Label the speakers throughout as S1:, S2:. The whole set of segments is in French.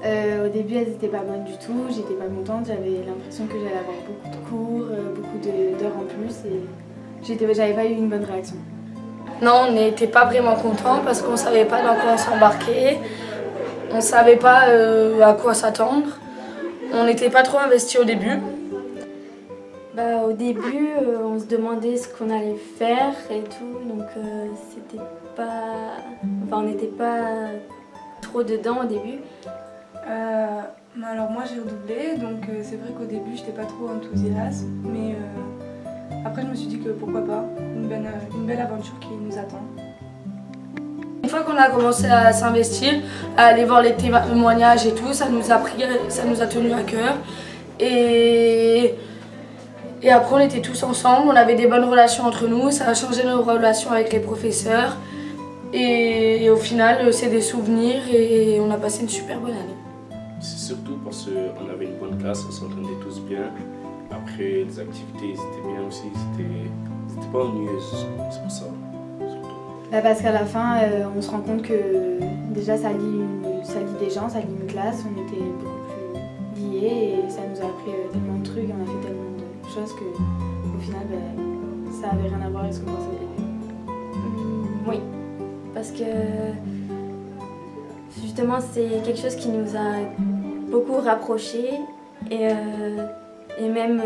S1: Au début, elles n'étaient pas bonnes du tout, j'étais pas contente, j'avais l'impression que j'allais avoir beaucoup de cours, beaucoup d'heures en plus et j'avais pas eu une bonne réaction.
S2: Non, on n'était pas vraiment contents parce qu'on ne savait pas dans quoi on s'embarquait, on ne savait pas à quoi s'attendre, on n'était pas trop investis au début.
S3: Au début, on se demandait ce qu'on allait faire et tout, donc c'était pas... on n'était pas trop dedans au début.
S4: Alors moi j'ai redoublé, donc c'est vrai qu'au début j'étais pas trop enthousiaste, mais après je me suis dit que pourquoi pas, une belle aventure qui nous attend.
S2: Une fois qu'on a commencé à s'investir, à aller voir les témoignages et tout, ça nous a tenu à cœur. Et après on était tous ensemble, on avait des bonnes relations entre nous, ça a changé nos relations avec les professeurs. Et au final c'est des souvenirs et on a passé une super bonne année.
S5: C'est surtout parce qu'on avait une bonne classe, on s'entendait tous bien. Après, les activités, c'était bien aussi, c'était pas ennuyeuse, c'est pour ça.
S1: Parce qu'à la fin, on se rend compte que déjà ça lie des gens, ça lie une classe, on était beaucoup plus liés et ça nous a appris tellement de trucs, on a fait tellement de choses qu'au final, ça avait rien à voir avec ce qu'on pensait au début.
S3: Oui, parce que justement c'est quelque chose qui nous a beaucoup rapprochés et même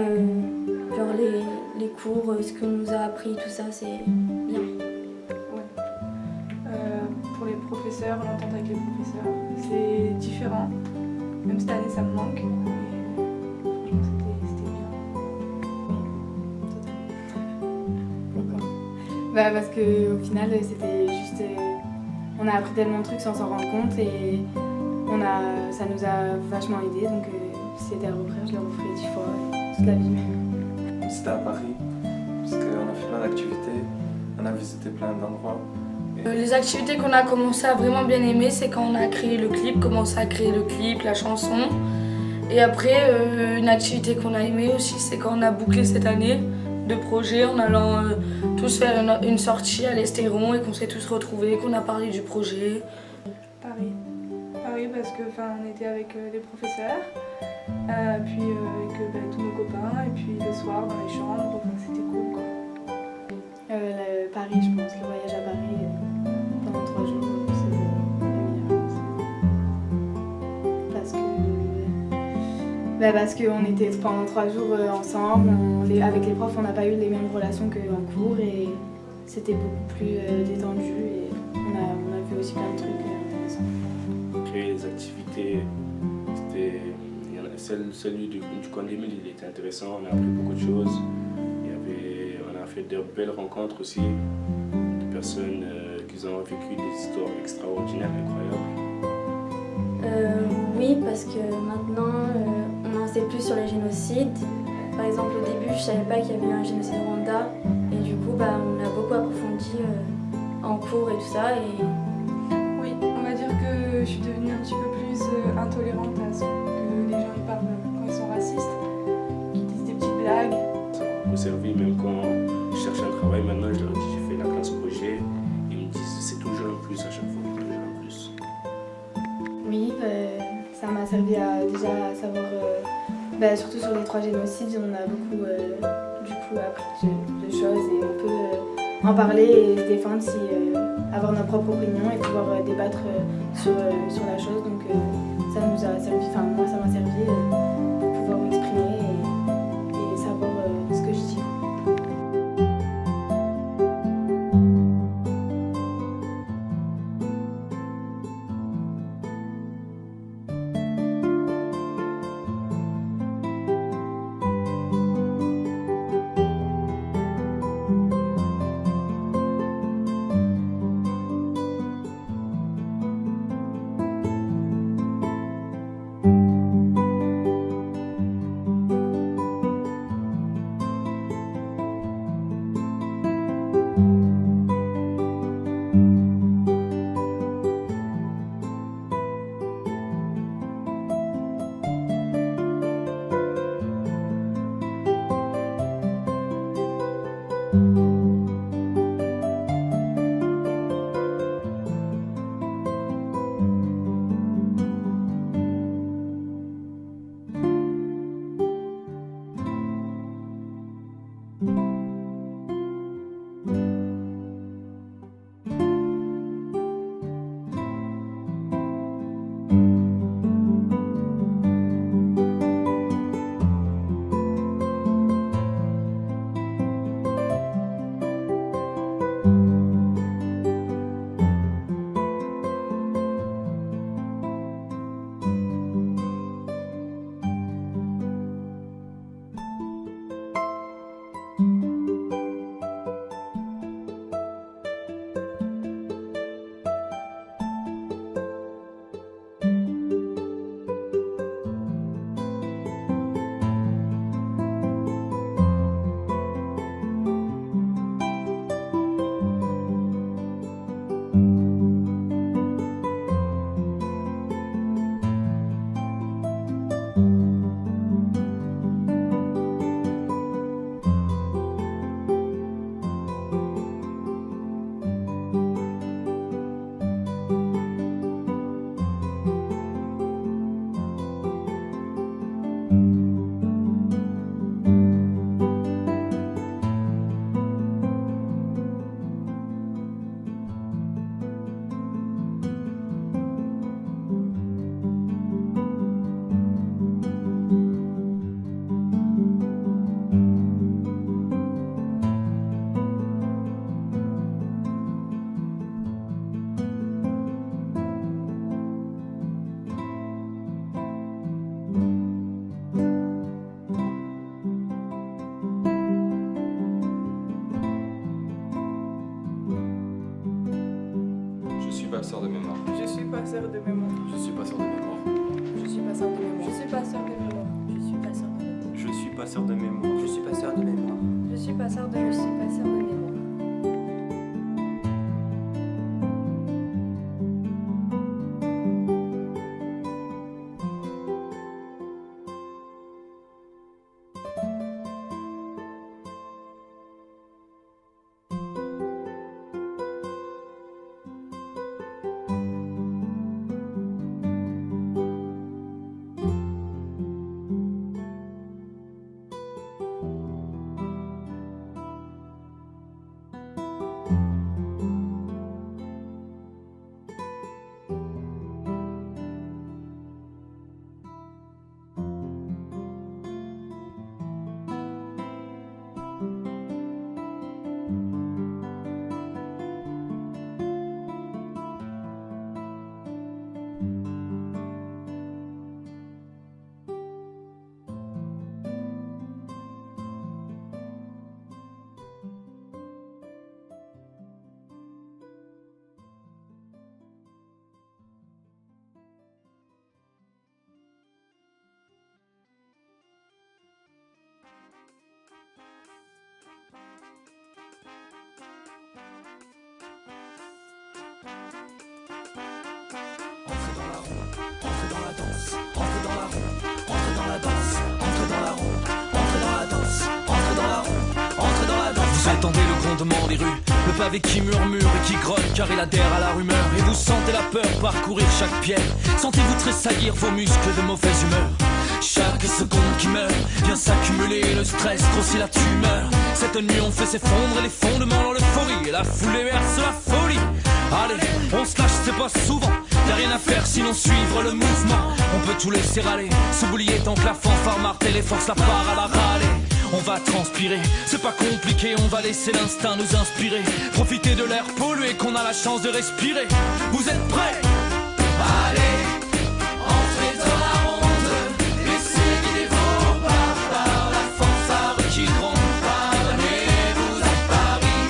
S3: genre les cours, ce qu'on nous a appris, tout ça c'est bien.
S4: Ouais. Pour les professeurs, l'entente avec les professeurs, c'est différent. Même cette année ça me manque. Mais franchement c'était bien.
S1: Parce qu'au final, c'était juste... on a appris tellement de trucs sans s'en rendre compte et ça nous a vachement aidé. Donc si c'était à refaire, je le referais 10 fois, toute la vie même.
S6: C'était à Paris, parce qu'on a fait plein d'activités, on a visité plein d'endroits.
S2: Les activités qu'on a commencé à vraiment bien aimer, c'est quand on a créé le clip, commencé à créer le clip, la chanson. Et après, une activité qu'on a aimée aussi, c'est quand on a bouclé cette année de projet en allant tous faire une sortie à l'Estéron et qu'on s'est tous retrouvés, qu'on a parlé du projet.
S4: Paris parce que on était avec les professeurs, puis avec tous nos copains, et puis le soir dans les chambres, c'était cool quoi.
S1: Paris, je pense, le voyage à Paris pendant 3 jours, c'est le meilleur. Parce qu'on était pendant 3 jours ensemble, avec les profs on n'a pas eu les mêmes relations qu'en cours et c'était beaucoup plus détendu et on a vu aussi plein de trucs intéressants.
S5: Après les activités, celui du coin des milles, il était intéressant, on a appris beaucoup de choses. On a fait de belles rencontres aussi, de personnes qui ont vécu des histoires extraordinaires, incroyables.
S3: Oui, parce que maintenant on en sait plus sur les génocides. Par exemple, au début, je savais pas qu'il y avait eu un génocide au Rwanda et du coup, on a beaucoup approfondi en cours et tout ça.
S4: Oui, on va dire que je suis devenue un petit peu plus intolérante à ce que les gens parlent quand ils sont racistes, qu'ils disent des petites blagues.
S5: Ça m'a servi même quand je cherche un travail. Maintenant, je leur dis j'ai fait la classe projet. Ils me disent c'est toujours un plus à chaque fois, toujours un plus.
S1: Oui, ça m'a servi à déjà savoir, surtout sur les 3 génocides, on a beaucoup appris de choses et on peut en parler et se défendre, avoir notre propre opinion et pouvoir débattre sur la chose. Donc ça nous a servi, moi ça m'a servi pour pouvoir m'exprimer et savoir ce que je dis.
S6: Je suis passeur de mémoire.
S7: Je suis passeur de mémoire.
S3: Je suis passeur de mémoire.
S7: Je suis passeur de mémoire.
S6: Je suis passeur de mémoire.
S7: Je suis passeur de mémoire.
S3: Je suis passeur de mémoire.
S8: Vous entendez le grondement des rues, le pavé qui murmure et qui grogne car il adhère à la rumeur. Et vous sentez la peur parcourir chaque pierre. Sentez-vous tressaillir vos muscles de mauvaise humeur. Chaque seconde qui meurt vient s'accumuler, le stress grossit la tumeur. Cette nuit on fait s'effondrer les fondements dans l'euphorie et la foule verse la folie. Allez, on se lâche, c'est pas souvent. Y'a rien à faire sinon suivre le mouvement. On peut tout laisser râler, s'oublier tant que la fanfare martèle et force la part à la râler. On va transpirer, c'est pas compliqué, on va laisser l'instinct nous inspirer. Profiter de l'air pollué qu'on a la chance de respirer. Vous êtes prêts? Allez, entrez dans la ronde, laissez guider vos pas par la fanfare qui gronde. Pardonnez-vous à Paris,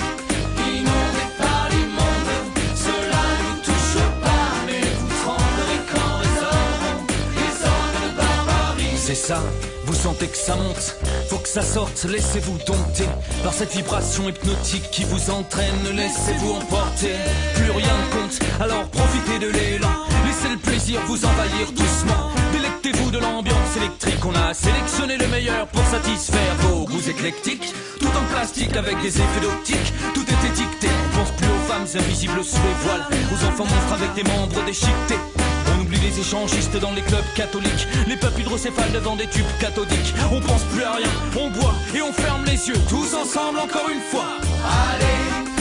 S8: inondé par l'immonde. Cela ne vous touche pas, mais vous tremblerez quand résonneront les orgues de barbarie. C'est ça. Vous sentez que ça monte, faut que ça sorte, laissez-vous dompter par cette vibration hypnotique qui vous entraîne, laissez-vous emporter. Plus rien ne compte, alors profitez de l'élan, laissez le plaisir vous envahir doucement. Délectez-vous de l'ambiance électrique, on a sélectionné le meilleur pour satisfaire vos goûts éclectiques. Tout en plastique avec des effets d'optique, tout est étiqueté. On pense plus aux femmes invisibles sous les voiles, aux enfants monstres avec des membres déchiquetés. On oublie les échangistes dans les clubs catholiques, les peuples hydrocéphales devant des tubes cathodiques. On pense plus à rien, on boit et on ferme les yeux, tous ensemble encore une fois. Allez!